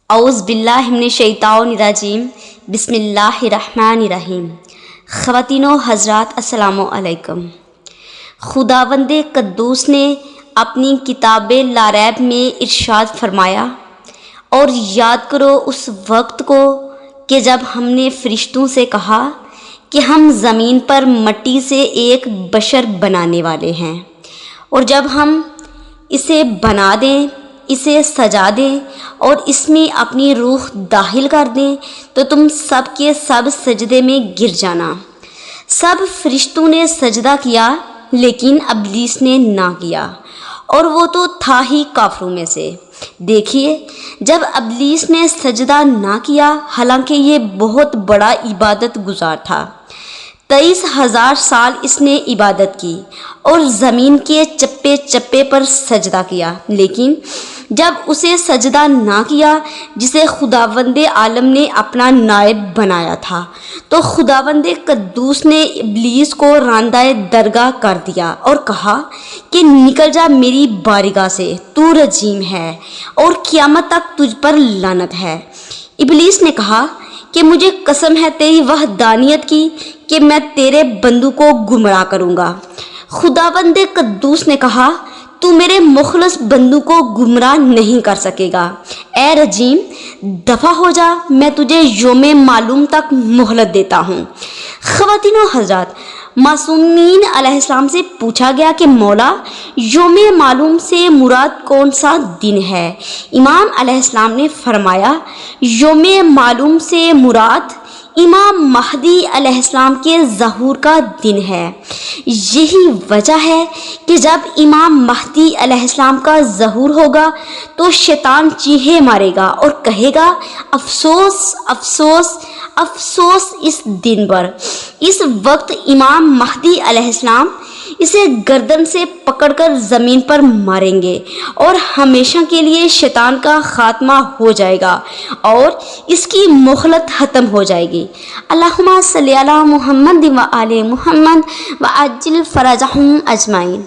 اعوذ باللہ من الشیطان الرجیم بسم اللہ الرحمن الرحیم۔ خواتین و حضرات السلام علیکم۔ خداوند قدوس نے اپنی کتاب لا ریب میں ارشاد فرمایا، اور یاد کرو اس وقت کو کہ جب ہم نے فرشتوں سے کہا کہ ہم زمین پر مٹی سے ایک بشر بنانے والے ہیں، اور جب ہم اسے بنا دیں، اسے سجا دیں اور اس میں اپنی روح داخل کر دیں تو تم سب کے سب سجدے میں گر جانا۔ سب فرشتوں نے سجدہ کیا لیکن ابلیس نے نہ کیا، اور وہ تو تھا ہی کافروں میں سے۔ دیکھیے، جب ابلیس نے سجدہ نہ کیا، حالانکہ یہ بہت بڑا عبادت گزار تھا، 23,000 سال اس نے عبادت کی اور زمین کے چپے چپے پر سجدہ کیا، لیکن جب اسے سجدہ نہ کیا جسے خداوند عالم نے اپنا نائب بنایا تھا، تو خداوند قدوس نے ابلیس کو راندہ درگاہ کر دیا اور کہا کہ نکل جا میری بارگاہ سے، تو رجیم ہے اور قیامت تک تجھ پر لعنت ہے۔ ابلیس نے کہا کہ مجھے قسم ہے تیری وحدانیت کی کہ میں تیرے بندوں کو گمراہ کروں گا۔ خداوند قدوس نے کہا تو میرے مخلص بندوں کو گمراہ نہیں کر سکے گا، اے رجیم دفع ہو جا، میں تجھے یوم معلوم تک مہلت دیتا ہوں۔ خواتین و حضرات، معصومین علیہ السلام سے پوچھا گیا کہ مولا، یوم معلوم سے مراد کون سا دن ہے؟ امام علیہ السلام نے فرمایا، یوم معلوم سے مراد امام مہدی علیہ السلام کے ظہور کا دن ہے۔ یہی وجہ ہے کہ جب امام مہدی علیہ السلام کا ظہور ہوگا تو شیطان چیخے مارے گا اور کہے گا افسوس افسوس افسوس اس دن پر۔ اس وقت امام مہدی علیہ السلام اسے گردن سے پکڑ کر زمین پر ماریں گے اور ہمیشہ کے لیے شیطان کا خاتمہ ہو جائے گا اور اس کی مہلت ختم ہو جائے گی۔ اللہم صلی علی محمد و آل محمد و عجل فرجہم اجمعین۔